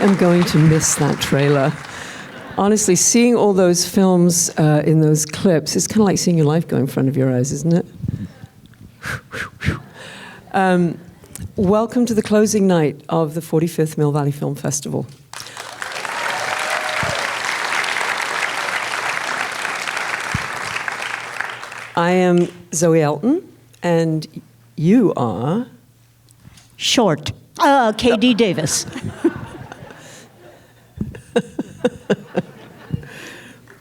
am going to miss that trailer. Honestly, seeing all those films in those clips, it's kind of like seeing your life go in front of your eyes, isn't it? Welcome to the closing night of the 45th Mill Valley Film Festival. I am Zoe Elton, and you are... Short. K.D. Davis.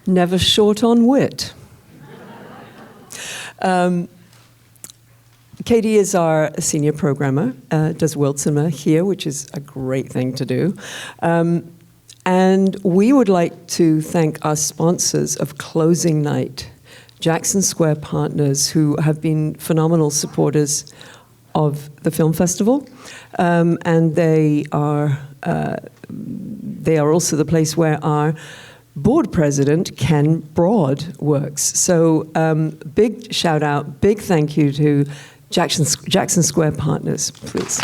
Never short on wit. Katie is our senior programmer, does world cinema here, which is a great thing to do. And we would like to thank our sponsors of Closing Night, Jackson Square Partners, who have been phenomenal supporters of the film festival. And they are also the place where our board president, Ken Broad, works. So big shout out, big thank you to Jackson Square Partners, please.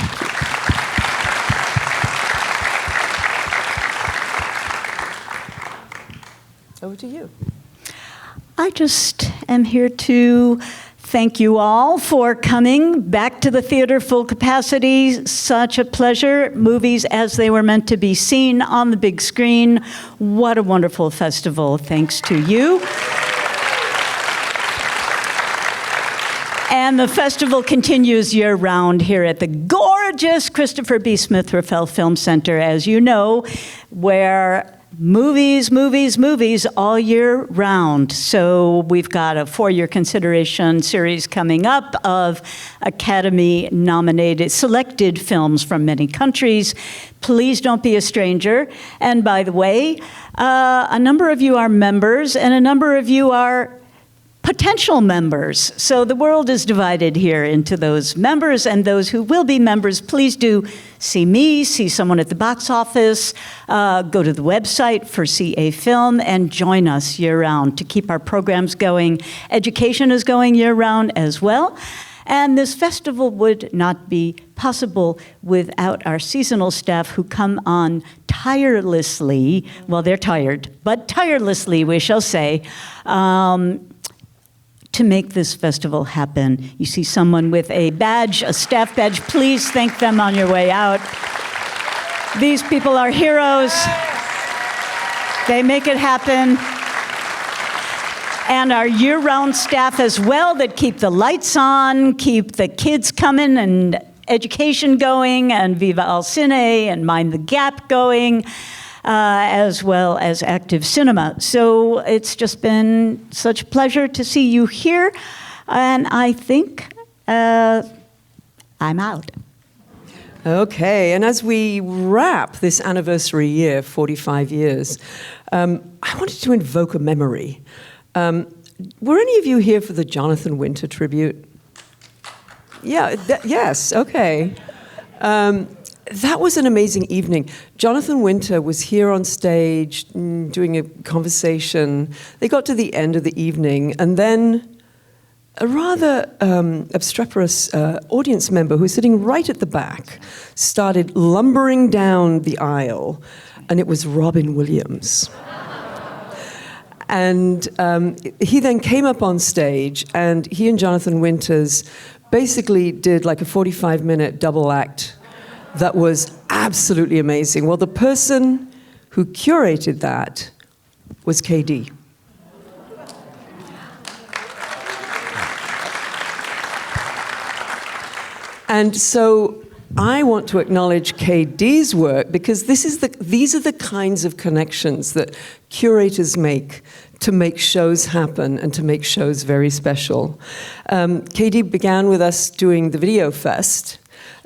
Over to you. I just am here to thank you all for coming back to the theater full capacity. Such a pleasure. Movies as they were meant to be seen on the big screen. What a wonderful festival. Thanks to you. And the festival continues year-round here at the gorgeous Christopher B. Smith Raffel Film Center, as you know, where movies all year round. So we've got a 4-year consideration series coming up of Academy-nominated, selected films from many countries. Please don't be a stranger. And by the way, a number of you are members, and a number of you are potential members. So the world is divided here into those members and those who will be members. Please do see me, see someone at the box office, go to the website for CA Film, and join us year-round to keep our programs going. Education is going year-round as well. And this festival would not be possible without our seasonal staff who come on tirelessly, well, they're tired, but tirelessly, we shall say, to make this festival happen. You see someone with a badge, a staff badge, please thank them on your way out. These people are heroes. They make it happen. And our year-round staff as well that keep the lights on, keep the kids coming and education going, and Viva Al Cine and Mind the Gap going, as well as active cinema. So it's just been such a pleasure to see you here, and I think I'm out. Okay, and as we wrap this anniversary year, 45 years, I wanted to invoke a memory. Were any of you here for the Jonathan Winter tribute? Yeah, yes, okay. That was an amazing evening. Jonathan Winter was here on stage doing a conversation. They got to the end of the evening, and then a rather obstreperous audience member who was sitting right at the back started lumbering down the aisle, and it was Robin Williams. And he then came up on stage, and he and Jonathan Winters basically did like a 45-minute double act that was absolutely amazing. Well, the person who curated that was KD. And so I want to acknowledge KD's work because these are the kinds of connections that curators make to make shows happen and to make shows very special. KD began with us doing the Video Fest,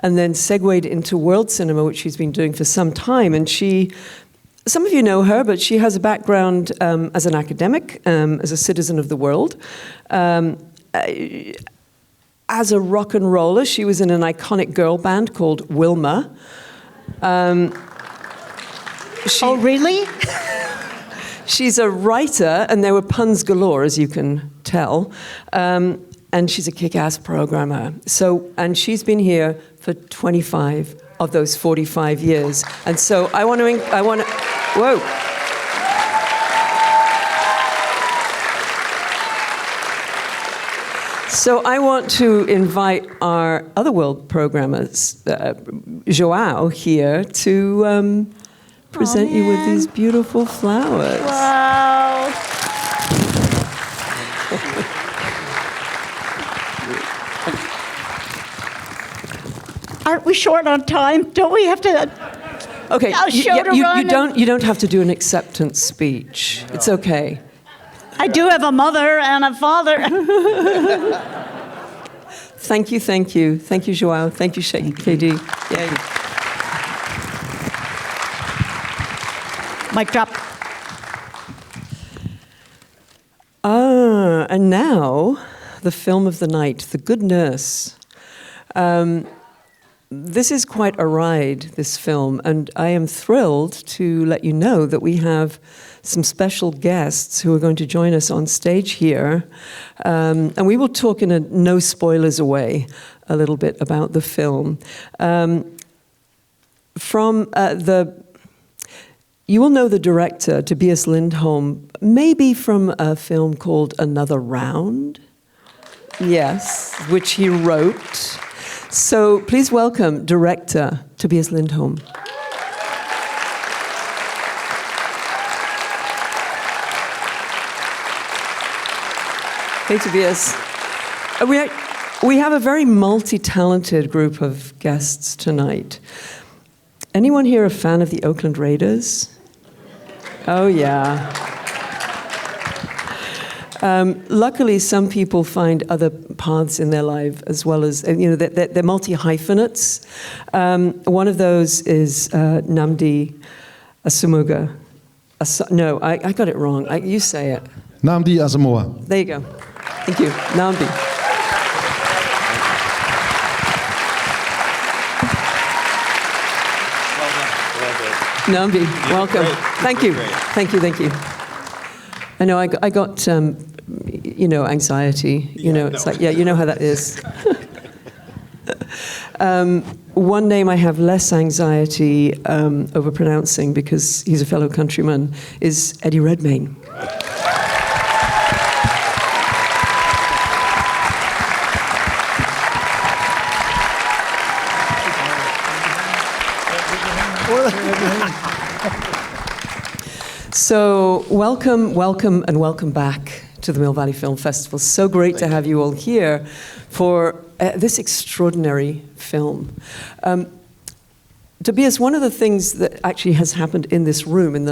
and then segued into world cinema, which she's been doing for some time. And some of you know her, but she has a background as an academic, as a citizen of the world. As a rock and roller, she was in an iconic girl band called Wilma. Oh, really? She's a writer, and there were puns galore, as you can tell. And she's a kick-ass programmer. And she's been here for 25 of those 45 years. And so I want to, whoa. So I want to invite our Otherworld programmers, Joao, here to present you with these beautiful flowers. Wow. Aren't we short on time? Don't we have to? Okay, run? you don't have to do an acceptance speech. It's okay. I do have a mother and a father. Thank you. Thank you, Joao. Thank you, KD. Yay. Mic drop. And now, the film of the night, The Good Nurse. This is quite a ride, this film, and I am thrilled to let you know that we have some special guests who are going to join us on stage here. And we will talk in a no spoilers way a little bit about the film. You will know the director, Tobias Lindholm, maybe from a film called Another Round. Yes, which he wrote. So please welcome director Tobias Lindholm. Hey, Tobias. We have a very multi-talented group of guests tonight. Anyone here a fan of the Oakland Raiders? Oh, yeah. Luckily, some people find other paths in their life as well as, they're multi-hyphenates. One of those is Nnamdi Asomugha. No, I got it wrong. You say it. Nnamdi Asomugha. There you go. Thank you. Nnamdi. Nnamdi, welcome. Thank you. Thank you. I know I got anxiety. It's like, you know how that is. One name I have less anxiety over pronouncing because he's a fellow countryman is Eddie Redmayne. So welcome back to the Mill Valley Film Festival. So great to have you all here for this extraordinary film. Tobias, one of the things that actually has happened in this room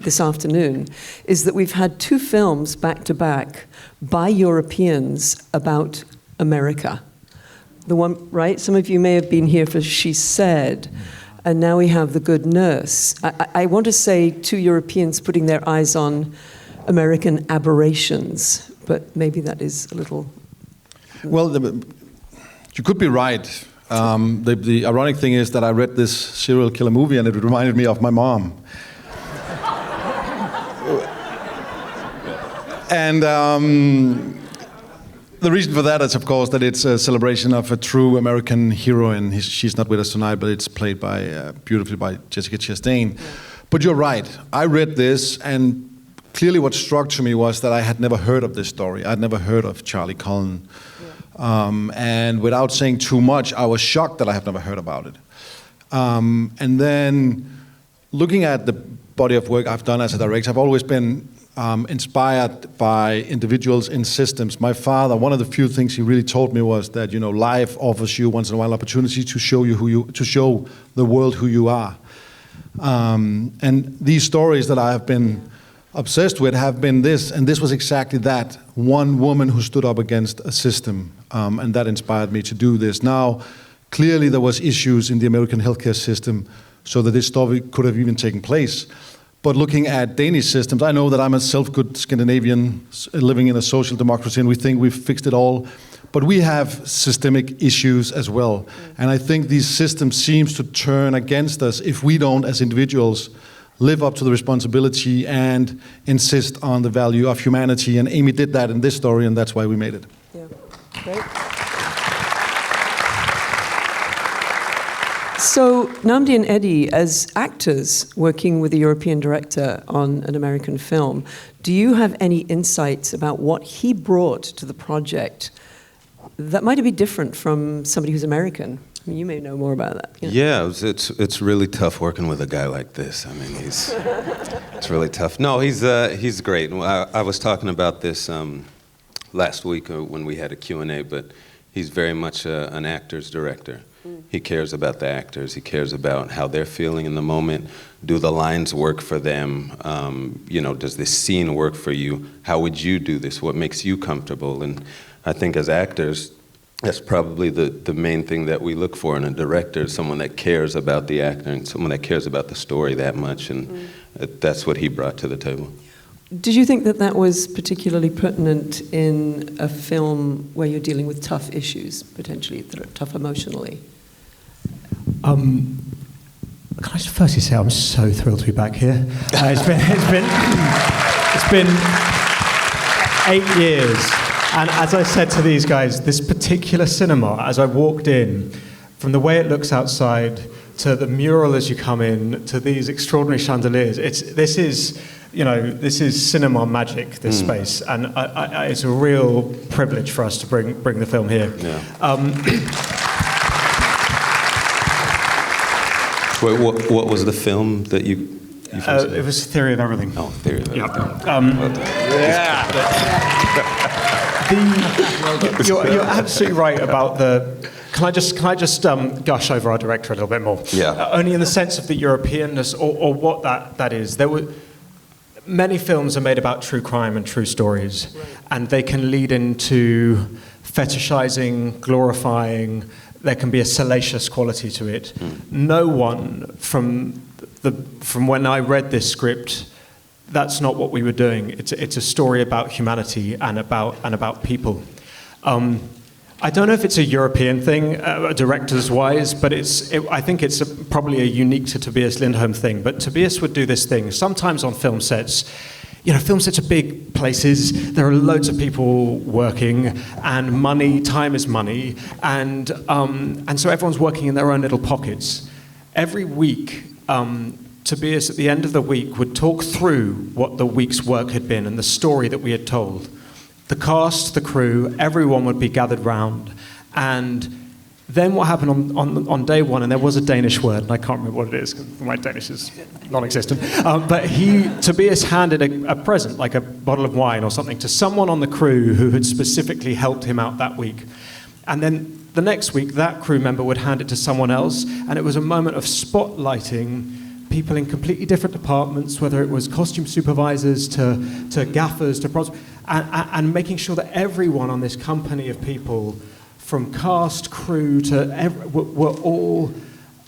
this afternoon is that we've had two films back to back by Europeans about America. The one, right? Some of you may have been here for She Said. And now we have The Good Nurse. I want to say two Europeans putting their eyes on American aberrations, but maybe that is a little... Well, you could be right. The ironic thing is that I read this serial killer movie and it reminded me of my mom. And the reason for that is, of course, that it's a celebration of a true American heroine. She's not with us tonight, but it's played beautifully by Jessica Chastain. Yeah. But you're right. I read this, and clearly what struck to me was that I had never heard of this story. I'd never heard of Charlie Cullen. Yeah. And without saying too much, I was shocked that I had never heard about it. And then looking at the body of work I've done as a director, I've always been inspired by individuals in systems. My father, one of the few things he really told me was that life offers you once in a while opportunity to show the world who you are. And these stories that I have been obsessed with have been this, and this was exactly that. One woman who stood up against a system, and that inspired me to do this. Now, clearly there was issues in the American healthcare system so that this story could have even taken place. But looking at Danish systems, I know that I'm a self-good Scandinavian living in a social democracy and we think we've fixed it all. But we have systemic issues as well. And I think these systems seem to turn against us if we don't, as individuals, live up to the responsibility and insist on the value of humanity. And Amy did that in this story, and that's why we made it. Yeah, great. So, Nnamdi and Eddie, as actors working with a European director on an American film, do you have any insights about what he brought to the project that might be different from somebody who's American? I mean, you may know more about that. You know? Yeah, it's really tough working with a guy like this. I mean, it's really tough. No, he's great. I was talking about this last week when we had a Q&A, but he's very much an actor's director. He cares about the actors. He cares about how they're feeling in the moment. Do the lines work for them? Does this scene work for you? How would you do this? What makes you comfortable? And I think as actors, that's probably the main thing that we look for in a director, someone that cares about the actor and someone that cares about the story that much. And that's what he brought to the table. Did you think that was particularly pertinent in a film where you're dealing with tough issues, potentially tough emotionally? Can I just firstly say I'm so thrilled to be back here. It's been 8 years, and as I said to these guys, this particular cinema, as I walked in, from the way it looks outside to the mural as you come in to these extraordinary chandeliers, this is cinema magic. This space, and it's a real privilege for us to bring the film here. Yeah. Wait, what was the film that you it was Theory of Everything. Oh, Theory of Everything. You're absolutely right about the. Can I just gush over our director a little bit more? Yeah. Only in the sense of the Europeanness or what that is. There were many films are made about true crime and true stories, and they can lead into fetishizing, glorifying. There can be a salacious quality to it. No one from when I read this script, that's not what we were doing. It's a story about humanity and about people. I don't know if it's a European thing, directors-wise, but I think it's probably a unique to Tobias Lindholm thing. But Tobias would do this thing sometimes on film sets. Film sets are big places. There are loads of people working, and time is money, and so everyone's working in their own little pockets. Every week, Tobias at the end of the week would talk through what the week's work had been and the story that we had told. The cast, the crew, everyone would be gathered round, and then what happened on day one, and there was a Danish word, and I can't remember what it is, because my Danish is non-existent, but Tobias handed a present, like a bottle of wine or something, to someone on the crew who had specifically helped him out that week. And then the next week, that crew member would hand it to someone else, and it was a moment of spotlighting people in completely different departments, whether it was costume supervisors to gaffers to pros, and making sure that everyone on this company of people, from cast, crew to were all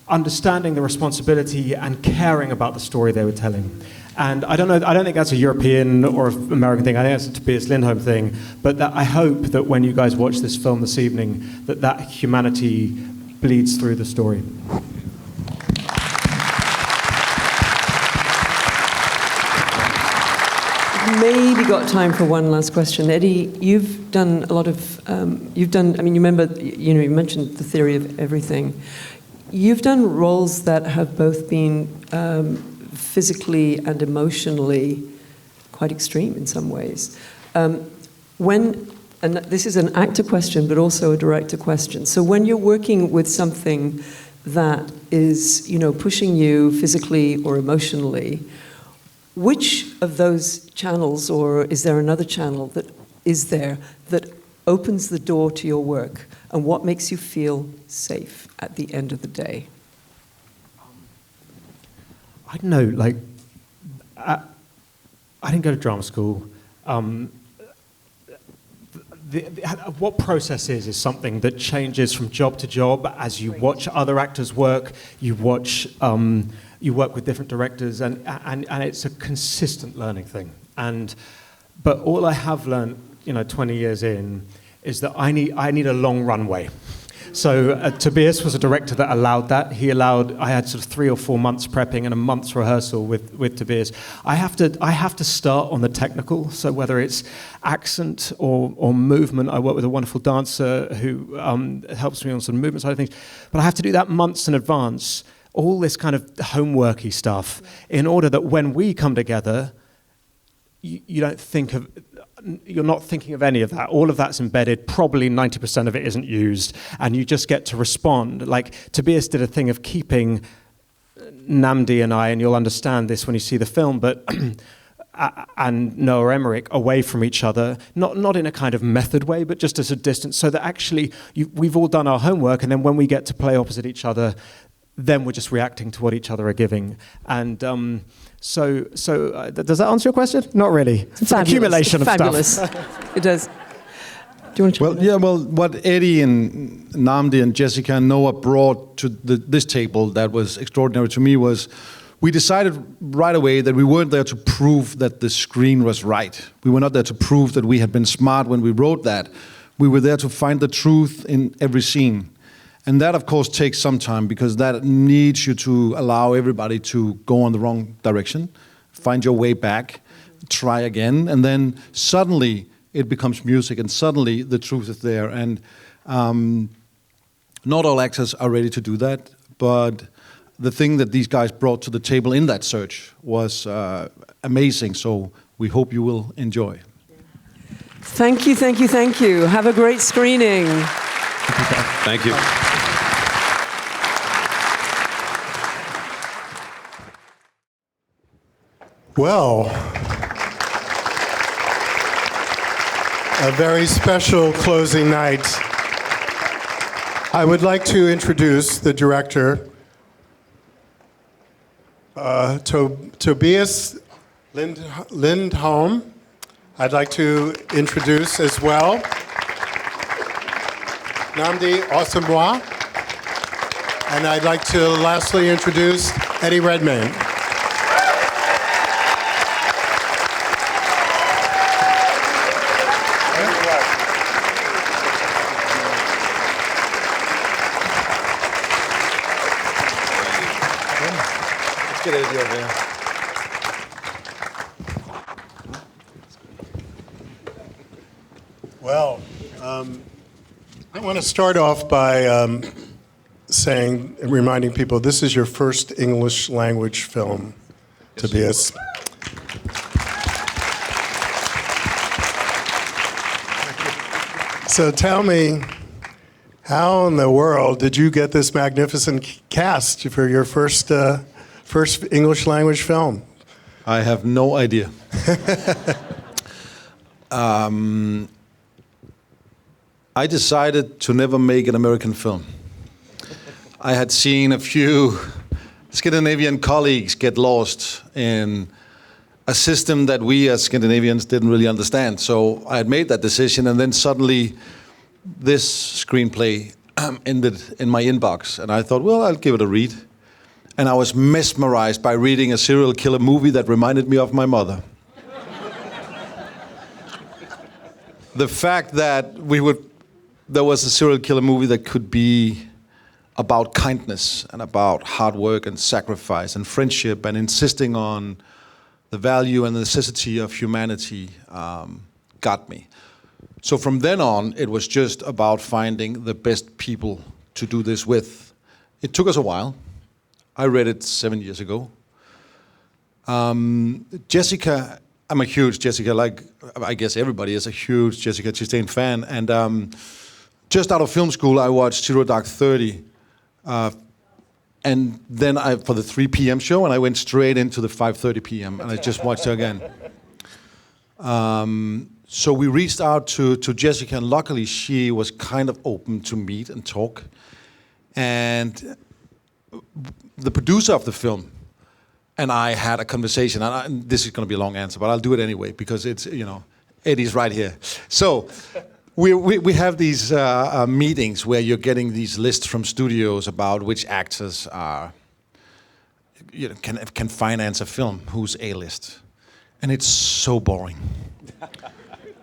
understanding the responsibility and caring about the story they were telling. And I don't think that's a European or American thing. I think that's a Tobias Lindholm thing. But I hope that when you guys watch this film this evening, that humanity bleeds through the story. Maybe got time for one last question. Eddie, you've done a lot of, you mentioned the Theory of Everything. You've done roles that have both been physically and emotionally quite extreme in some ways. And this is an actor question, but also a director question. So when you're working with something that is, pushing you physically or emotionally, which of those channels, or is there another channel that opens the door to your work, and what makes you feel safe at the end of the day? I don't know, I didn't go to drama school. What process is something that changes from job to job as you watch other actors work, you work with different directors, and it's a consistent learning thing. But all I have learned, 20 years in, is that I need a long runway. So Tobias was a director that allowed that. I had sort of 3 or 4 months prepping and a month's rehearsal with Tobias. I have to start on the technical. So whether it's accent or movement, I work with a wonderful dancer who helps me on some movement side of things. But I have to do that months in advance. All this kind of homeworky stuff, in order that when we come together, you're not thinking of any of that. All of that's embedded. Probably 90% of it isn't used, and you just get to respond. Like Tobias did a thing of keeping Nnamdi and I, and you'll understand this when you see the film, but and Noah Emmerich away from each other, not in a kind of method way, but just as a distance, so that actually we've all done our homework, and then when we get to play opposite each other, then we're just reacting to what each other are giving. And so does that answer your question? Not really. It's an accumulation of stuff. It does. Do you want to what Eddie and Nnamdi and Jessica and Noah brought to this table that was extraordinary to me was we decided right away that we weren't there to prove that the screen was right. We were not there to prove that we had been smart when we wrote that. We were there to find the truth in every scene. And that, of course, takes some time because that needs you to allow everybody to go on the wrong direction, find your way back, try again, and then suddenly it becomes music, and suddenly the truth is there. And not all actors are ready to do that, but the thing that these guys brought to the table in that search was amazing. So we hope you will enjoy. Thank you, thank you, thank you. Have a great screening. Thank you. Well, a very special closing night. I would like to introduce the director, Tobias Lindholm. I'd like to introduce as well Nnamdi Asomugha. And I'd like to lastly introduce Eddie Redmayne. Well, I want to start off by saying and reminding people this is your first English language film, Tobias. So tell me, how in the world did you get this magnificent cast for your first English language film? I have no idea. I decided to never make an American film. I had seen a few Scandinavian colleagues get lost in a system that we as Scandinavians didn't really understand. So I had made that decision, and then suddenly this screenplay ended in my inbox. And I thought, well, I'll give it a read. And I was mesmerized by reading a serial killer movie that reminded me of my mother. The fact that there was a serial killer movie that could be about kindness and about hard work and sacrifice and friendship and insisting on the value and the necessity of humanity got me. So from then on, it was just about finding the best people to do this with. It took us a while. I read it 7 years ago. Jessica, I'm a huge Jessica, like I guess everybody is a huge Jessica Chastain fan. And just out of film school, I watched Zero Dark 30. And then for the 3 p.m. show, and I went straight into the 5:30 p.m. and I just watched her again. So we reached out to Jessica, and luckily she was kind of open to meet and talk. And the producer of the film and I had a conversation, and this is going to be a long answer, but I'll do it anyway because it's, Eddie's right here. So we have these meetings where you're getting these lists from studios about which actors are, can finance a film, who's A-list. And it's so boring.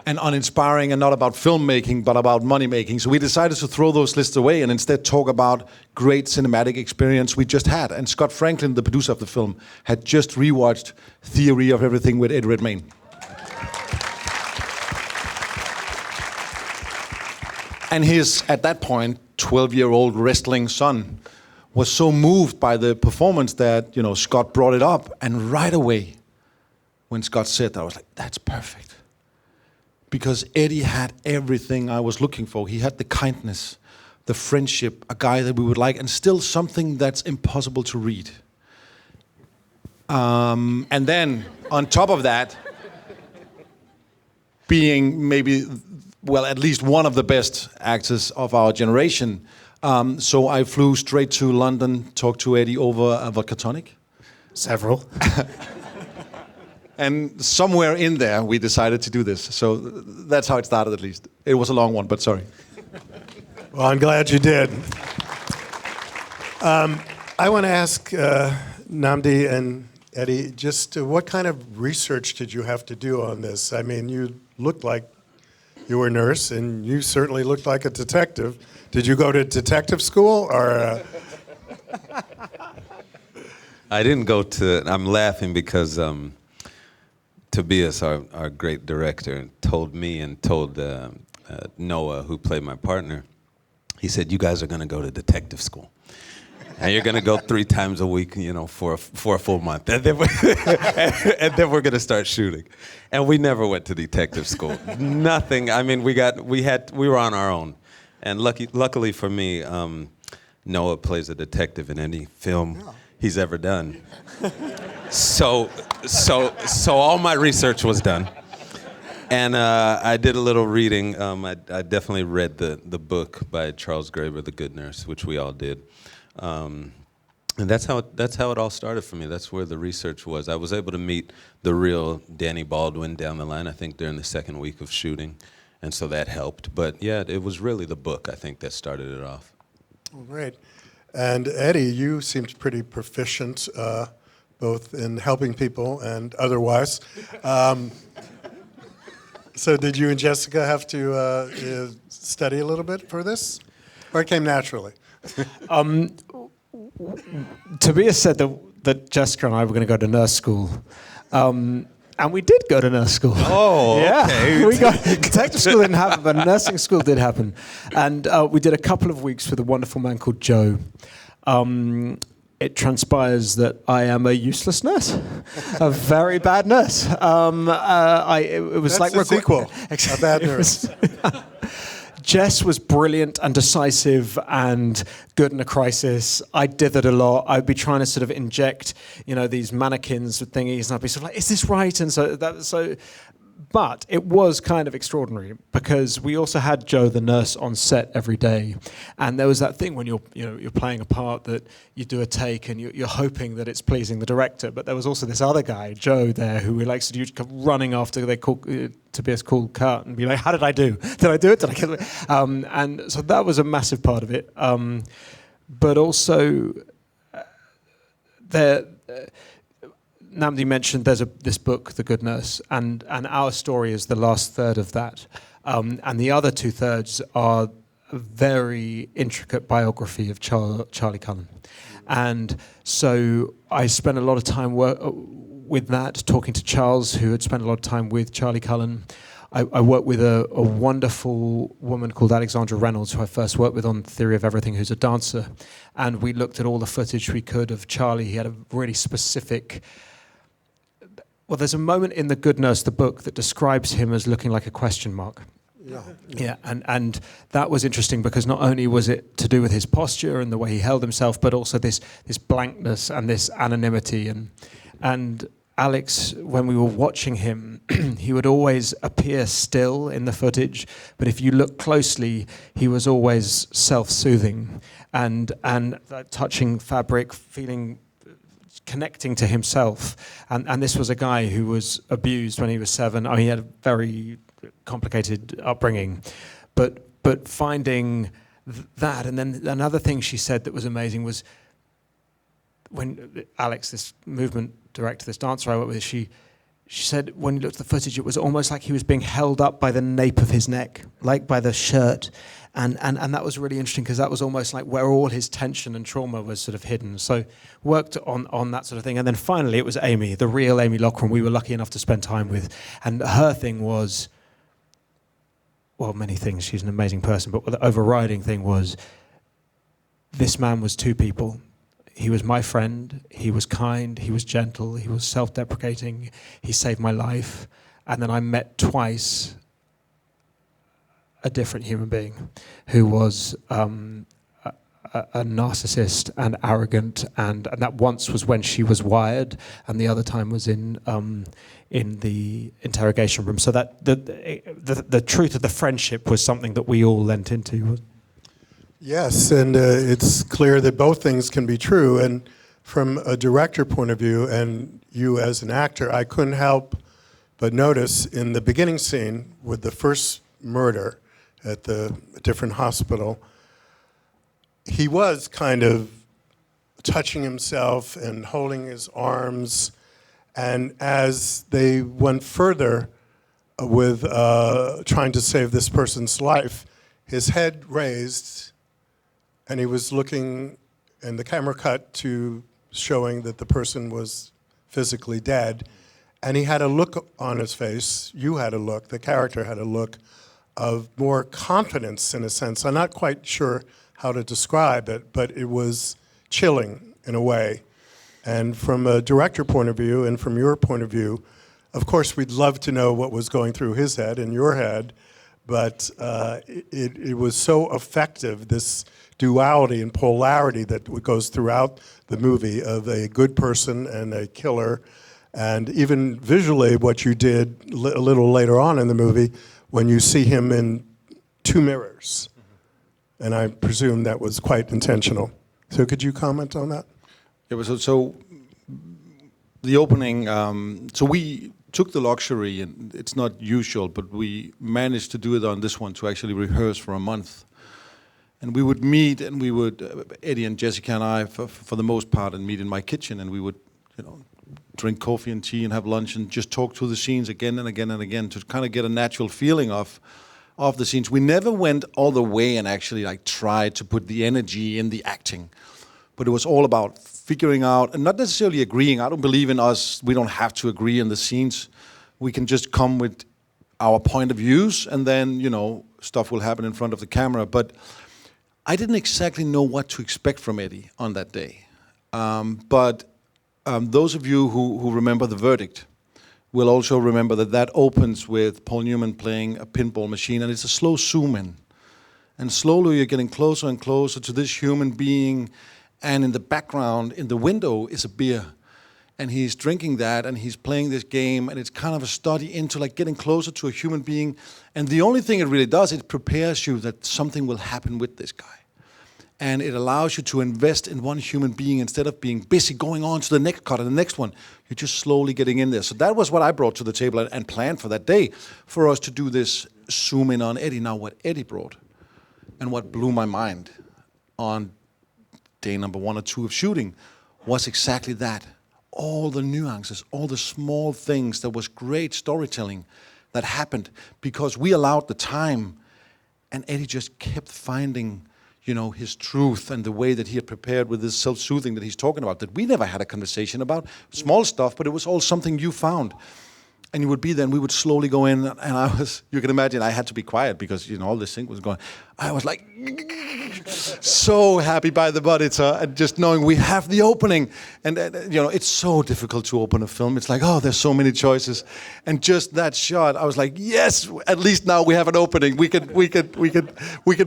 and uninspiring and not about filmmaking, but about money making. So we decided to throw those lists away and instead talk about great cinematic experience we just had. And Scott Franklin, the producer of the film, had just rewatched Theory of Everything with Eddie Redmayne. And his, at that point, 12-year-old wrestling son was so moved by the performance that, Scott brought it up. And right away, when Scott said that, I was like, that's perfect. Because Eddie had everything I was looking for. He had the kindness, the friendship, a guy that we would like, and still something that's impossible to read. And then, on top of that, being maybe, at least one of the best actors of our generation. So I flew straight to London, talked to Eddie over a vodka tonic. Several. And somewhere in there, we decided to do this. So that's how it started, at least. It was a long one, but sorry. Well, I'm glad you did. I want to ask Nnamdi and Eddie, just what kind of research did you have to do on this? I mean, you looked like you were a nurse, and you certainly looked like a detective. Did you go to detective school, or...? I didn't go to... I'm laughing because... Tobias, our great director, told me and told Noah, who played my partner, he said, you guys are going to go to detective school. And you're going to go 3 times a week, for a full month. And then we're going to start shooting. And we never went to detective school. Nothing. I mean, we were on our own. And luckily for me, Noah plays a detective in any film he's ever done. So all my research was done, and I did a little reading. I definitely read the book by Charles Graeber, The Good Nurse, which we all did, and that's how it all started for me. That's where the research was. I was able to meet the real Danny Baldwin down the line, I think, during the second week of shooting, and so that helped. But yeah, it was really the book, I think, that started it off. Oh, great. And Eddie, you seemed pretty proficient, both in helping people and otherwise. So did you and Jessica have to study a little bit for this? Or it came naturally? Tobias said that Jessica and I were going to go to nurse school. And we did go to nurse school. Oh, yeah. okay. We got detective school didn't happen, but nursing school did happen. And we did a couple of weeks with a wonderful man called Joe. It transpires that I am a useless nurse, a very bad nurse. It was That's like the sequel, A Bad Nurse. Jess was brilliant and decisive and good in a crisis. I dithered a lot. I'd be trying to sort of inject, these mannequins with thingies, and I'd be sort of like, is this right? And but it was kind of extraordinary because we also had Joe the nurse on set every day, and there was that thing when you're playing a part that you do a take and you're hoping that it's pleasing the director, but there was also this other guy, Joe, there, who likes to come running after they call Tobias called cut and be like, how did I do? Did I do it? Did I kill it? And so that was a massive part of it, but also Nnamdi mentioned there's this book, The Good Nurse, and our story is the last third of that. And the other 2/3 are a very intricate biography of Charlie Cullen. And so I spent a lot of time with that, talking to Charles, who had spent a lot of time with Charlie Cullen. I worked with a wonderful woman called Alexandra Reynolds, who I first worked with on Theory of Everything, who's a dancer. And we looked at all the footage we could of Charlie. He had a really specific... Well, there's a moment in The Good Nurse, the book, that describes him as looking like a question mark. Yeah, and that was interesting because not only was it to do with his posture and the way he held himself, but also this blankness and this anonymity. And Alex, when we were watching him, he would always appear still in the footage, but if you look closely, he was always self-soothing and touching fabric, connecting to himself. And this was a guy who was abused when he was 7. I mean, he had a very complicated upbringing. But finding that, and then another thing she said that was amazing was when Alex, this movement director, this dancer I worked with, she said when you looked at the footage, it was almost like he was being held up by the nape of his neck, like by the shirt. And that was really interesting because that was almost like where all his tension and trauma was sort of hidden. So worked on that sort of thing. And then finally it was Amy, the real Amy Loughren we were lucky enough to spend time with. And her thing was, well, many things. She's an amazing person. But the overriding thing was, this man was two people. He was my friend. He was kind. He was gentle. He was self-deprecating. He saved my life. And then I met twice a different human being who was a narcissist and arrogant, and that once was when she was wired, and the other time was in the interrogation room. So that the truth of the friendship was something that we all lent into. Yes, and it's clear that both things can be true. And from a director point of view, and you as an actor, I couldn't help but notice in the beginning scene with the first murder at the different hospital, he was kind of touching himself and holding his arms. And as they went further with trying to save this person's life, his head raised, and he was looking, and the camera cut to showing that the person was physically dead. And he had a look on his face, you had a look, the character had a look of more confidence in a sense. I'm not quite sure how to describe it, but it was chilling in a way. And from a director point of view and from your point of view, of course we'd love to know what was going through his head and your head, but it was so effective, this duality and polarity that goes throughout the movie of a good person and a killer. And even visually what you did a little later on in the movie when you see him in two mirrors. And I presume that was quite intentional. So could you comment on that? It was so the opening. So we took the luxury, and it's not usual, but we managed to do it on this one to actually rehearse for a month. And we would meet, and we would Eddie and Jessica and I, for the most part, and meet in my kitchen, and we would, drink coffee and tea and have lunch and just talk through the scenes again and again and again to kind of get a natural feeling of the scenes. We never went all the way and actually tried to put the energy in the acting, but it was all about figuring out and not necessarily agreeing. I don't believe in us. We don't have to agree in the scenes. We can just come with our point of views, and then stuff will happen in front of the camera. But I didn't exactly know what to expect from Eddie on that day. But those of you who remember The Verdict will also remember that opens with Paul Newman playing a pinball machine, and it's a slow zoom in. And slowly you're getting closer and closer to this human being, and in the background, in the window, is a beer. And he's drinking that, and he's playing this game, and it's kind of a study into getting closer to a human being. And the only thing it really does, it prepares you that something will happen with this guy. And it allows you to invest in one human being instead of being busy going on to the next cut and the next one. You're just slowly getting in there. So that was what I brought to the table and planned for that day, for us to do this zoom in on Eddie. Now, what Eddie brought and what blew my mind on day number 1 or 2 of shooting was exactly that. All the nuances, all the small things, that was great storytelling that happened because we allowed the time, and Eddie just kept finding his truth and the way that he had prepared with this self-soothing that he's talking about, that we never had a conversation about. Small stuff, but it was all something you found. And you would be there, and we would slowly go in, and you can imagine, I had to be quiet because, all this thing was going. I was like, so happy by the monitor, and just knowing we have the opening. And, it's so difficult to open a film. It's like, oh, there's so many choices. And just that shot, I was like, yes, at least now we have an opening. We can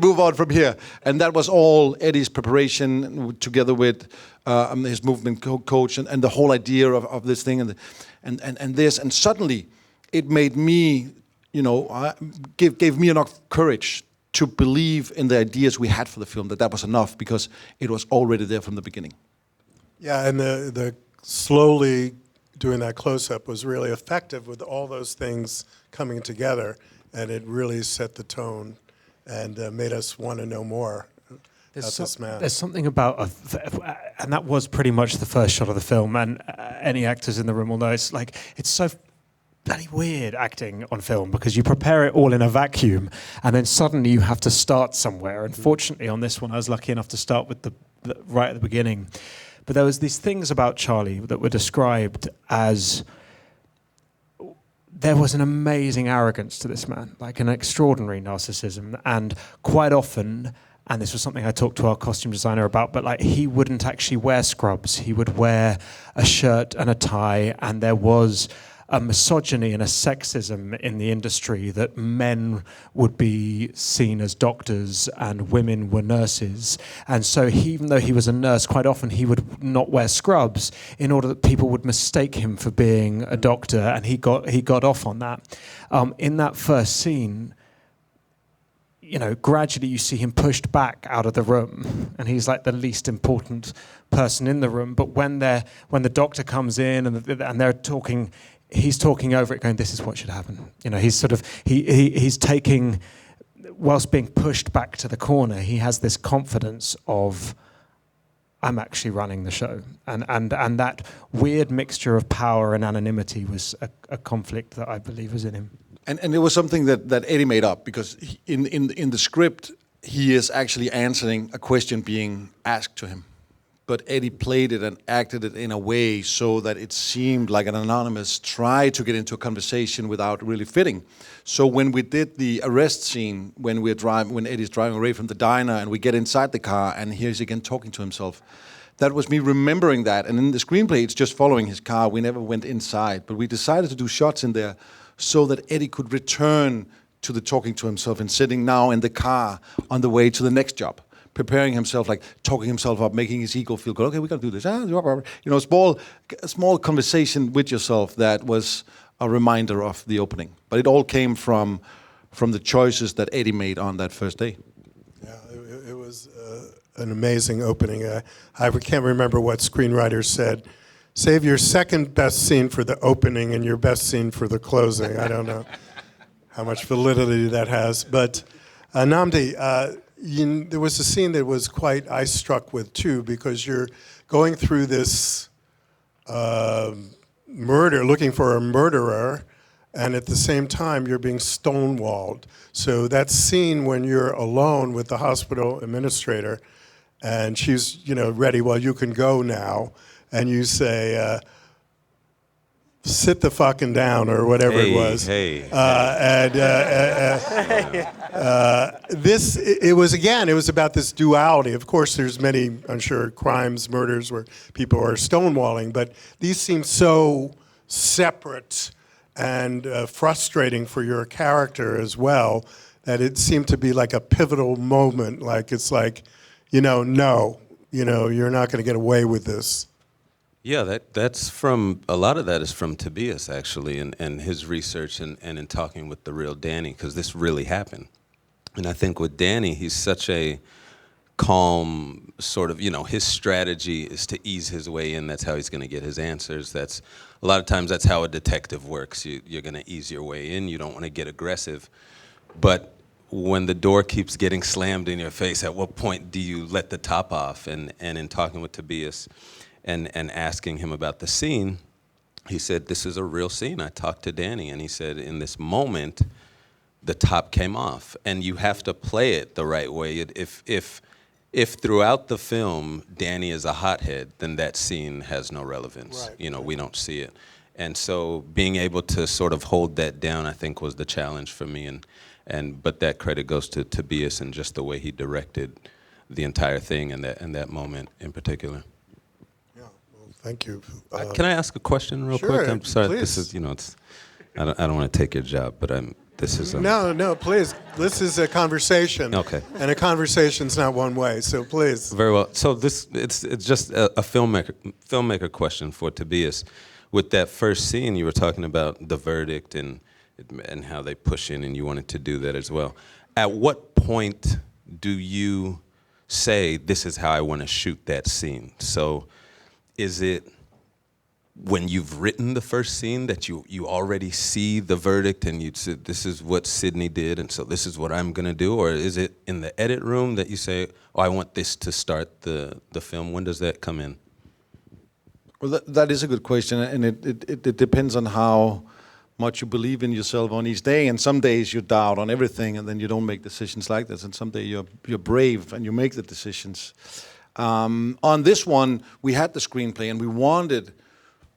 move on from here. And that was all Eddie's preparation together with his movement coach and the whole idea of this thing and this. And suddenly it made me, gave me enough courage to believe in the ideas we had for the film, that was enough because it was already there from the beginning. Yeah, and the slowly doing that close-up was really effective with all those things coming together, and it really set the tone and made us want to know more about this man. There's something about, and that was pretty much the first shot of the film, and any actors in the room will know, it's so bloody weird acting on film because you prepare it all in a vacuum and then suddenly you have to start somewhere. And fortunately on this one I was lucky enough to start with the right at the beginning. But there was these things about Charlie that were described as there was an amazing arrogance to this man, like an extraordinary narcissism, and quite often, and this was something I talked to our costume designer about, but like he wouldn't actually wear scrubs. He would wear a shirt and a tie, and there was a misogyny and a sexism in the industry that men would be seen as doctors and women were nurses. And so even though he was a nurse, quite often he would not wear scrubs in order that people would mistake him for being a doctor, and he got off on that. In that first scene, you know, gradually you see him pushed back out of the room, and he's like the least important person in the room. But when the doctor comes in and they're talking, he's talking over it, going, "This is what should happen." You know, he's sort of he's taking, whilst being pushed back to the corner, he has this confidence of, I'm actually running the show, and that weird mixture of power and anonymity was a conflict that I believe was in him. And it was something that Eddie made up, because in the script he is actually answering a question being asked to him. But Eddie played it and acted it in a way so that it seemed like an anonymous try to get into a conversation without really fitting. So when we did the arrest scene, when Eddie's driving away from the diner and we get inside the car and here's again talking to himself, that was me remembering that. And in the screenplay, it's just following his car. We never went inside, but we decided to do shots in there so that Eddie could return to the talking to himself and sitting now in the car on the way to the next job, preparing himself, like talking himself up, making his ego feel good. Okay, we got to do this. You know, a small conversation with yourself that was a reminder of the opening. But it all came from the choices that Eddie made on that first day. Yeah, it was an amazing opening. I can't remember what screenwriter said. Save your second best scene for the opening and your best scene for the closing. I don't know how much validity that has. But Nnamdi, there was a scene that was quite eye-struck with too, because you're going through this murder, looking for a murderer, and at the same time you're being stonewalled. So that scene when you're alone with the hospital administrator, and she's, you know, ready, well, you can go now, and you say, sit the fucking down, or whatever it was. It was about this duality. Of course, there's many, I'm sure, crimes, murders where people are stonewalling, but these seem so separate and frustrating for your character as well, that it seemed to be like a pivotal moment. Like, it's like, you know, no, you know, you're not going to get away with this. Yeah, that's from, a lot of that is from Tobias, actually, and his research and in talking with the real Danny, because this really happened. And I think with Danny, he's such a calm sort of, you know, his strategy is to ease his way in. That's how he's going to get his answers. That's, a lot of times that's how a detective works. You're going to ease your way in. You don't want to get aggressive. But when the door keeps getting slammed in your face, at what point do you let the top off? And in talking with Tobias, and asking him about the scene, he said, this is a real scene. I talked to Danny, and he said, in this moment, the top came off. And you have to play it the right way. If throughout the film, Danny is a hothead, then that scene has no relevance. Right. You know, we don't see it. And so being able to sort of hold that down, I think, was the challenge for me. But that credit goes to Tobias and just the way he directed the entire thing and that moment in particular. Thank you. Can I ask a question real quick? I'm sorry. Please. This is, you know, it's. I don't want to take your job, but this is. No, please. This is a conversation. Okay. And a conversation's not one way, so please. Very well. So it's just a filmmaker question for Tobias. With that first scene, you were talking about the verdict and how they push in, and you wanted to do that as well. At what point do you say, this is how I want to shoot that scene? So is it when you've written the first scene that you already see the verdict and you said, this is what Sydney did, and so this is what I'm going to do? Or is it in the edit room that you say, oh, I want this to start the film? When does that come in? Well, that is a good question, and it depends on how much you believe in yourself on each day. And some days you doubt on everything, and then you don't make decisions like this. And some day you're brave and you make the decisions. On this one, we had the screenplay, and we wanted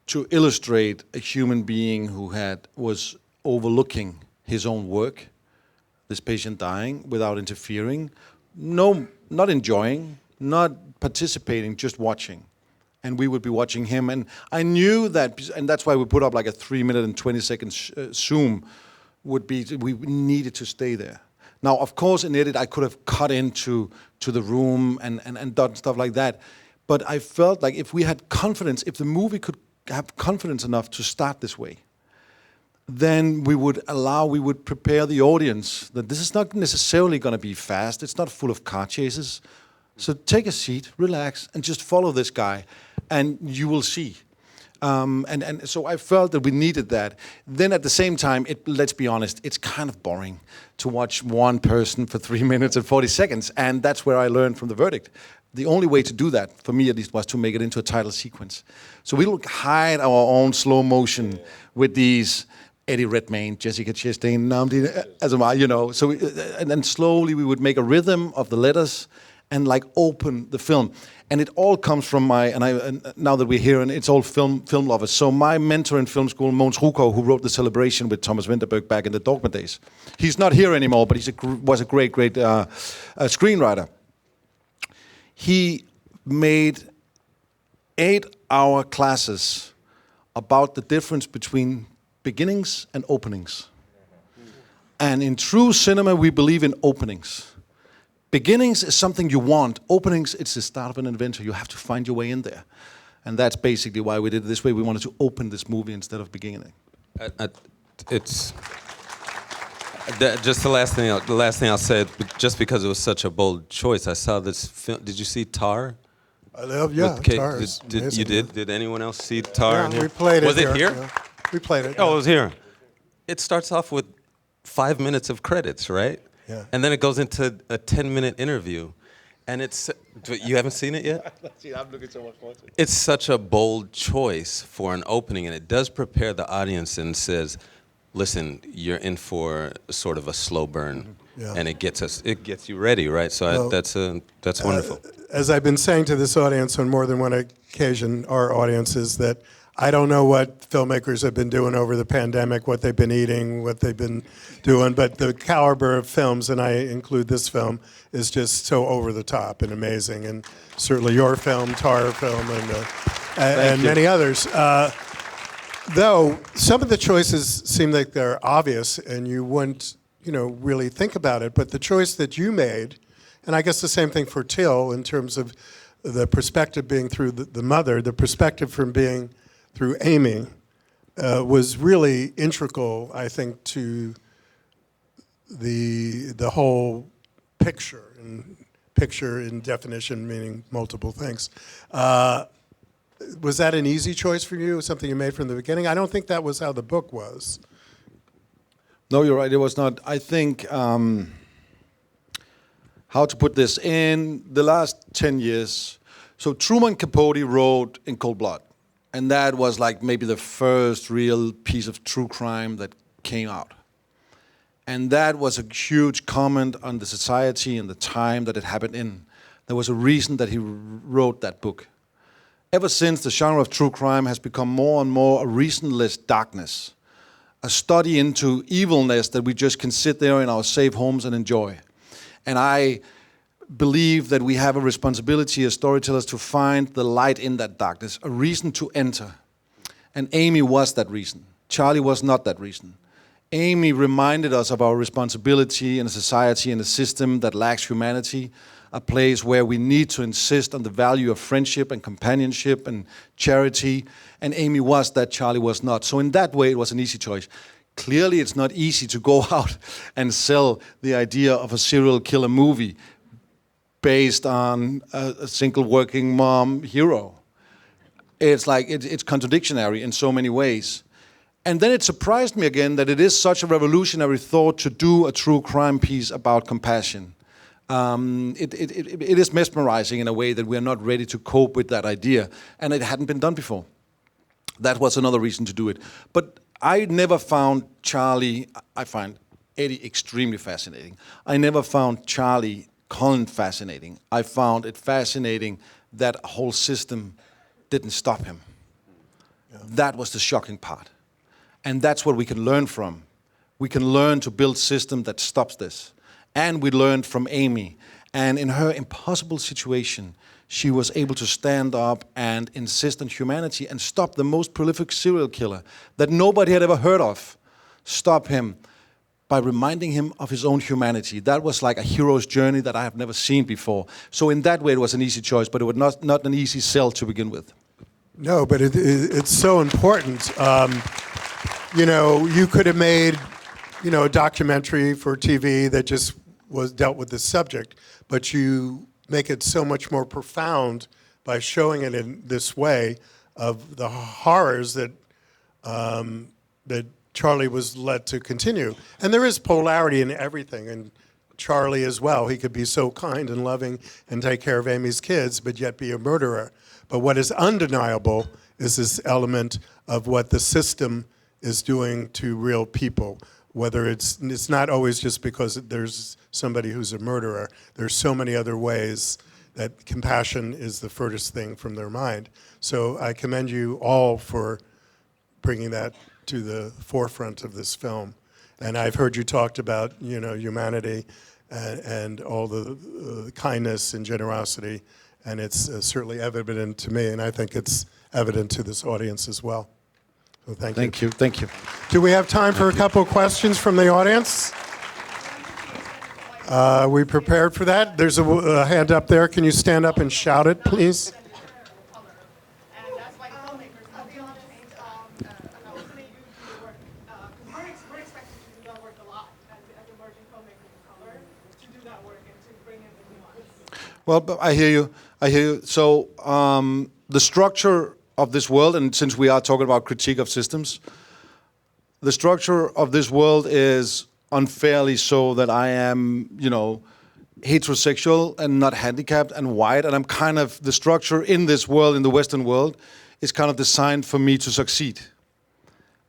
to illustrate a human being who was overlooking his own work, this patient dying without interfering, not enjoying, not participating, just watching. And we would be watching him. And I knew that, and that's why we put up like a 3-minute and 20-second zoom, we needed to stay there. Now, of course, in edit, I could have cut into the room and done stuff like that. But I felt like if we had confidence, if the movie could have confidence enough to start this way, then we would prepare the audience that this is not necessarily going to be fast. It's not full of car chases. So take a seat, relax, and just follow this guy, and you will see. And so I felt that we needed that. Then at the same time, let's be honest, it's kind of boring to watch one person for 3 minutes and 40 seconds, and that's where I learned from the verdict. The only way to do that, for me at least, was to make it into a title sequence. So we would hide our own slow motion with these Eddie Redmayne, Jessica Chastain, Nnamdi Asomugha, So and then slowly we would make a rhythm of the letters and like open the film. And it all comes from now that we're here, and it's all film lovers. So my mentor in film school, Mogens Ruko, who wrote The Celebration with Thomas Vinterberg back in the Dogma days. He's not here anymore, but he was a great screenwriter. He made 8-hour classes about the difference between beginnings and openings. And in true cinema, we believe in openings. Beginnings is something you want. Openings, it's the start of an adventure. You have to find your way in there. And that's basically why we did it this way. We wanted to open this movie instead of beginning. It's just the last thing I'll say. Just because it was such a bold choice, I saw this film. Did you see Tar? Yeah, Tar. Did anyone else see Tar? Yeah, we played it. Was it here? Yeah. We played it. Oh, it was here. It starts off with 5 minutes of credits, right? Yeah. And then it goes into a 10-minute interview. And you haven't seen it yet? I'm looking so much forward to it. It's such a bold choice for an opening, and it does prepare the audience and says, listen, you're in for sort of a slow burn. Yeah. And it gets you ready, right? So that's wonderful. As I've been saying to this audience on more than one occasion, our audience, is that I don't know what filmmakers have been doing over the pandemic, what they've been eating, what they've been doing, but the caliber of films, and I include this film, is just so over the top and amazing. And certainly your film, Tar film, and many others. Though some of the choices seem like they're obvious and you wouldn't, really think about it, but the choice that you made, and I guess the same thing for Till in terms of the perspective being through the mother, the perspective from being through Amy, was really integral, I think, to the whole picture, and picture in definition meaning multiple things. Was that an easy choice for you? Something you made from the beginning? I don't think that was how the book was. No, you're right. It was not. I think how to put this in the last 10 years. So Truman Capote wrote In Cold Blood. And that was like maybe the first real piece of true crime that came out. And that was a huge comment on the society and the time that it happened in. There was a reason that he wrote that book. Ever since, the genre of true crime has become more and more a reasonless darkness, a study into evilness that we just can sit there in our safe homes and enjoy. And I believe that we have a responsibility as storytellers to find the light in that darkness, a reason to enter. And Amy was that reason. Charlie was not that reason. Amy reminded us of our responsibility in a society and a system that lacks humanity, a place where we need to insist on the value of friendship and companionship and charity. And Amy was that, Charlie was not. So in that way, it was an easy choice. Clearly, it's not easy to go out and sell the idea of a serial killer movie based on a single working mom hero. It's like, it's contradictory in so many ways. And then it surprised me again that it is such a revolutionary thought to do a true crime piece about compassion. It is mesmerizing in a way that we are not ready to cope with that idea, and it hadn't been done before. That was another reason to do it. But I never found Charlie, I find Eddie extremely fascinating. I never found Charlie Cullen fascinating. I found it fascinating that a whole system didn't stop him. Yeah. That was the shocking part. And that's what we can learn from. We can learn to build a system that stops this. And we learned from Amy. And in her impossible situation, she was able to stand up and insist on humanity and stop the most prolific serial killer that nobody had ever heard of. Stop him by reminding him of his own humanity. That was like a hero's journey that I have never seen before. So in that way, it was an easy choice, but it was not an easy sell to begin with. No, but it's so important. You know, you could have made, you know, a documentary for TV that just dealt with the subject, but you make it so much more profound by showing it in this way of the horrors that that Charlie was led to continue. And there is polarity in everything, and Charlie as well. He could be so kind and loving and take care of Amy's kids, but yet be a murderer. But what is undeniable is this element of what the system is doing to real people. Whether it's not always just because there's somebody who's a murderer. There's so many other ways that compassion is the furthest thing from their mind. So I commend you all for bringing that to the forefront of this film. And I've heard you talked about, you know, humanity and all the kindness and generosity, and it's certainly evident to me, and I think it's evident to this audience as well. So thank you. Thank you. Do we have time for a couple of questions from the audience? We prepared for that? There's a hand up there. Can you stand up and shout it, please? Well, I hear you. So the structure of this world, and since we are talking about critique of systems, the structure of this world is unfairly so that I am, you know, heterosexual and not handicapped and white, and I'm kind of, the structure in this world, in the Western world, is kind of designed for me to succeed.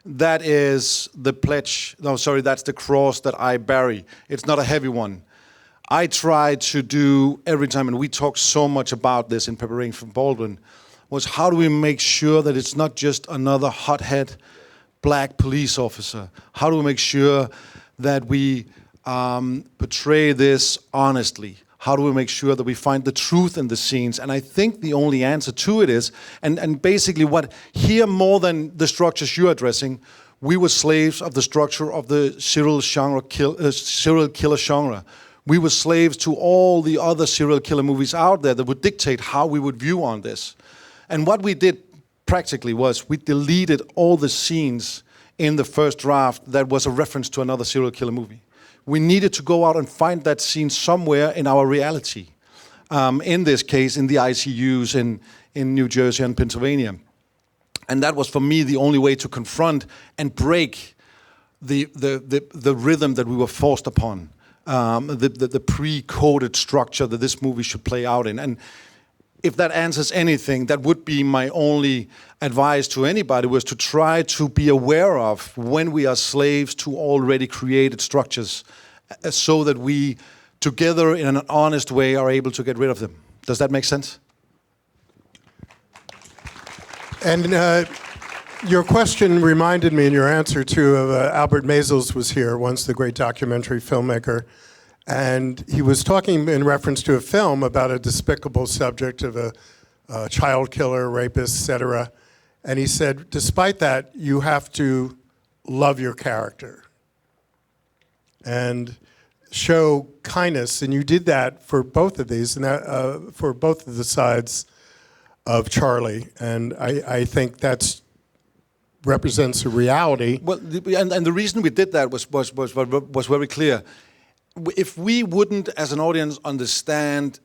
That is the pledge, that's the cross that I bear. It's not a heavy one. I try to do every time, and we talk so much about this in preparing for Baldwin, was how do we make sure that it's not just another hothead black police officer? How do we make sure that we portray this honestly? How do we make sure that we find the truth in the scenes? And I think the only answer to it is, and basically what here more than the structures you're addressing, we were slaves of the structure of the serial killer genre. We were slaves to all the other serial killer movies out there that would dictate how we would view on this. And what we did practically was we deleted all the scenes in the first draft that was a reference to another serial killer movie. We needed to go out and find that scene somewhere in our reality. In this case, in the ICUs in New Jersey and Pennsylvania. And that was for me the only way to confront and break the rhythm that we were forced upon. The pre-coded structure that this movie should play out in. And if that answers anything, that would be my only advice to anybody, was to try to be aware of when we are slaves to already created structures so that we, together in an honest way, are able to get rid of them. Does that make sense? And your question reminded me, in your answer to, Albert Maysles was here once, the great documentary filmmaker. And he was talking in reference to a film about a despicable subject of a child killer, rapist, etc. And he said, despite that, you have to love your character and show kindness. And you did that for both of these, and for both of the sides of Charlie. And I think that's represents a reality. Well, and the reason we did that was very clear. If we wouldn't, as an audience, understand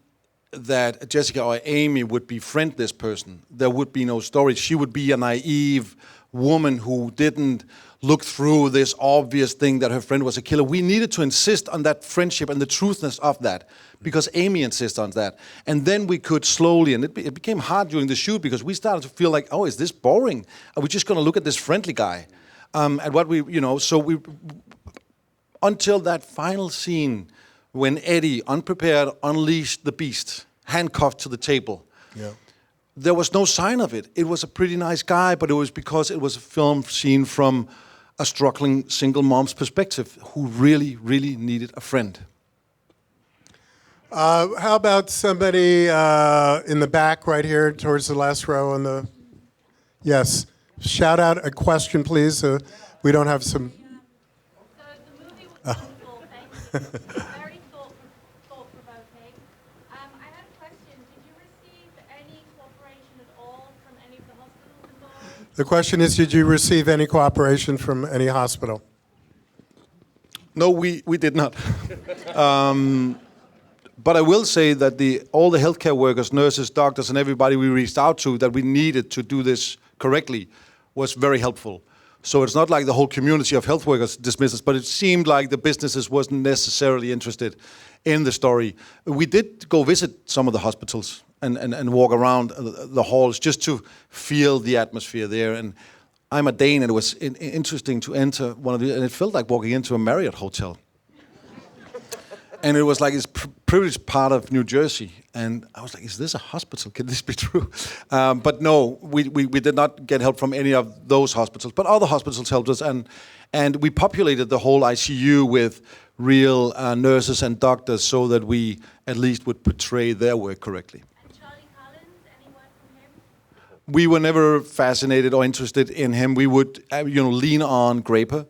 that Jessica or Amy would befriend this person, there would be no story. She would be a naive woman who didn't look through this obvious thing that her friend was a killer. We needed to insist on that friendship and the truthness of that, because Amy insists on that. And then we could slowly, and it became hard during the shoot, because we started to feel like, oh, is this boring? Are we just going to look at this friendly guy? And what we, so we, until that final scene when Eddie, unprepared, unleashed the beast, handcuffed to the table. Yeah. There was no sign of it. It was a pretty nice guy, but it was because it was a film seen from a struggling single mom's perspective who really, really needed a friend. How about somebody in the back right here towards the last row on the... Yes. Shout out a question, please. We don't have some... So the movie was wonderful, thank you. Very thought-provoking. I had a question. Did you receive any cooperation at all from any of the hospitals involved? The question is, did you receive any cooperation from any hospital? No, we did not. But I will say that all the healthcare workers, nurses, doctors, and everybody we reached out to that we needed to do this correctly was very helpful. So it's not like the whole community of health workers dismissed us, but it seemed like the businesses wasn't necessarily interested in the story. We did go visit some of the hospitals and walk around the halls just to feel the atmosphere there. And I'm a Dane, and it was interesting to enter one of the, and it felt like walking into a Marriott hotel. And it was like it's privileged part of New Jersey. And I was like, is this a hospital? Can this be true? But no, we did not get help from any of those hospitals. But other hospitals helped us. And we populated the whole ICU with real nurses and doctors so that we at least would portray their work correctly. And Charlie Collins, any word from him? We were never fascinated or interested in him. We would lean on Graeber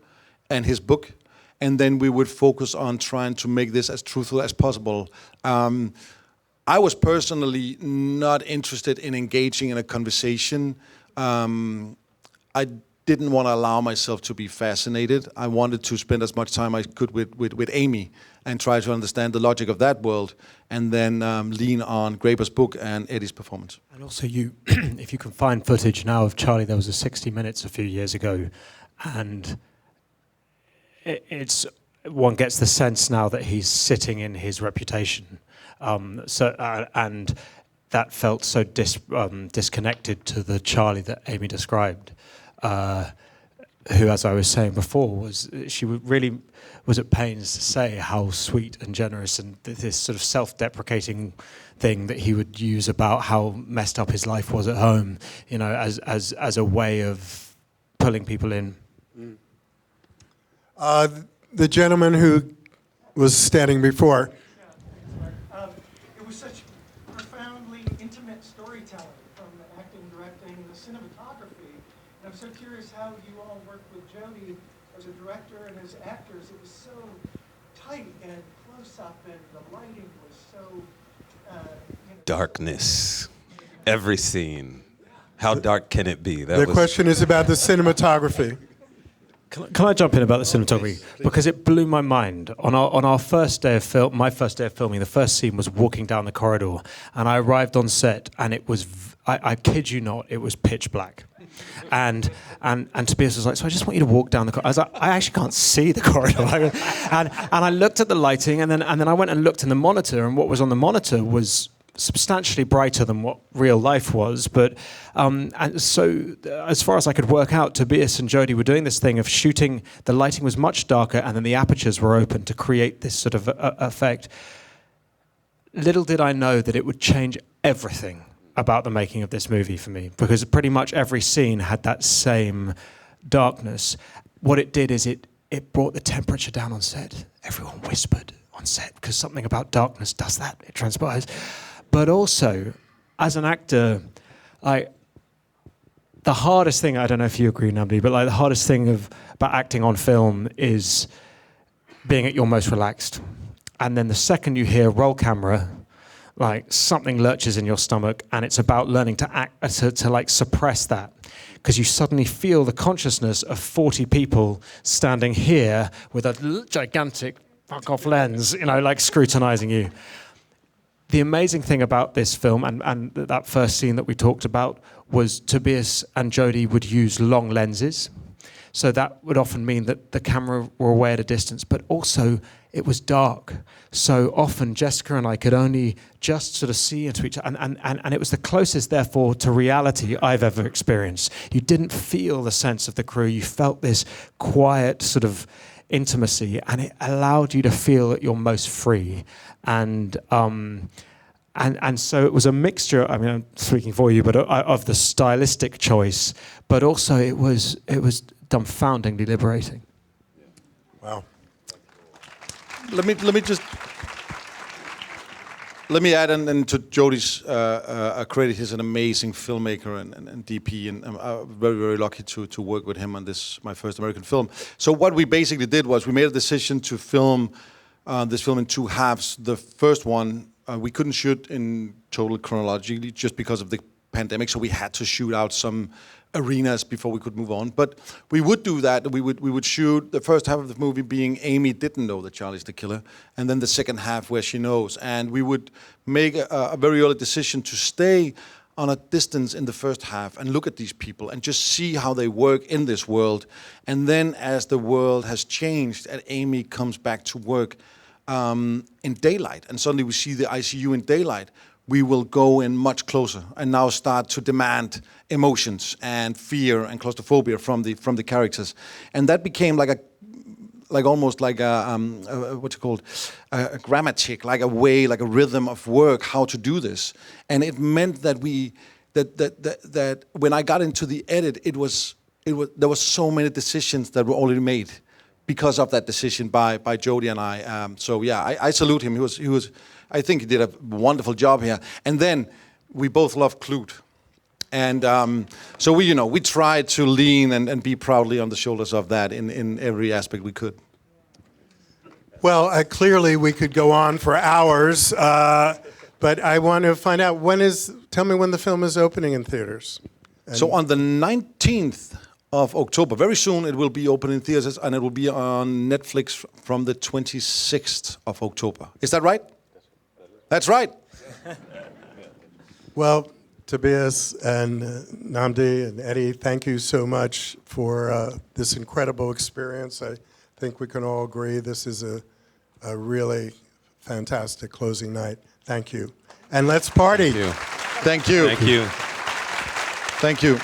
and his book. And then we would focus on trying to make this as truthful as possible. I was personally not interested in engaging in a conversation. I didn't want to allow myself to be fascinated. I wanted to spend as much time I could with Amy and try to understand the logic of that world, and then lean on Graeber's book and Eddie's performance. And also, if you can find footage now of Charlie, there was a 60 Minutes a few years ago, and one gets the sense now that he's sitting in his reputation, and that felt so disconnected to the Charlie that Amy described, who, as I was saying before, she really was at pains to say how sweet and generous and this sort of self-deprecating thing that he would use about how messed up his life was at home, as a way of pulling people in. The gentleman who was standing before. It was such profoundly intimate storytelling from the acting, directing, the cinematography. And I'm so curious how you all worked with Jody as a director and as actors. It was so tight and close up, and the lighting was so... Darkness. Every scene. How dark can it be? The question is about the cinematography. Can I jump in about the cinematography? Because it blew my mind. On our first day of my first day of filming, the first scene was walking down the corridor, and I arrived on set, and it was, I kid you not, it was pitch black. And Tobias was like, so I just want you to walk down the corridor. I was like, I actually can't see the corridor. and I looked at the lighting, and then I went and looked in the monitor, and what was on the monitor was substantially brighter than what real life was, but and so as far as I could work out, Tobias and Jody were doing this thing of shooting. The lighting was much darker, and then the apertures were open to create this sort of effect. Little did I know that it would change everything about the making of this movie for me, because pretty much every scene had that same darkness. What it did is it brought the temperature down on set. Everyone whispered on set because something about darkness does that. It transpires. But also, as an actor, the hardest thing, I don't know if you agree, Nnamdi, but the hardest thing about acting on film is being at your most relaxed. And then the second you hear roll camera, something lurches in your stomach, and it's about learning to act, to suppress that. Because you suddenly feel the consciousness of 40 people standing here with a gigantic fuck-off lens, scrutinizing you. The amazing thing about this film, and that first scene that we talked about, was Tobias and Jody would use long lenses. So that would often mean that the camera were away at a distance, but also it was dark. So often Jessica and I could only just sort of see into each other. And it was the closest, therefore, to reality I've ever experienced. You didn't feel the sense of the crew. You felt this quiet sort of intimacy, and it allowed you to feel at your most free. And so it was a mixture, I mean, I'm speaking for you, but of the stylistic choice, but also it was dumbfoundingly liberating. Wow. Let me add and to Jody's credit. He's an amazing filmmaker and DP, and I'm very, very lucky to work with him on this, my first American film. So what we basically did was we made a decision to film this film in two halves. The first one, we couldn't shoot in total chronologically just because of the pandemic, so we had to shoot out some arenas before we could move on. But we would do that. We would shoot the first half of the movie being Amy didn't know that Charlie's the killer, and then the second half where she knows. And we would make a very early decision to stay on a distance in the first half and look at these people and just see how they work in this world. And then as the world has changed and Amy comes back to work in daylight, and suddenly we see the ICU in daylight, we will go in much closer and now start to demand emotions and fear and claustrophobia from the characters, and that became almost like a what's it called, a grammatic, like a way, like a rhythm of work, how to do this. And it meant that that when I got into the edit, there was so many decisions that were already made because of that decision by Jody and I. So yeah, I salute him. He was. I think he did a wonderful job here. And then we both love Clute. And so we tried to lean and be proudly on the shoulders of that in every aspect we could. Well, clearly we could go on for hours, but I want to find out tell me when the film is opening in theaters. So on the 19th of October, very soon it will be open in theaters, and it will be on Netflix from the 26th of October. Is that right? That's right. Well, Tobias and Nnamdi and Eddie, thank you so much for this incredible experience. I think we can all agree this is a really fantastic closing night. Thank you. And let's party. Thank you. Thank you. Thank you.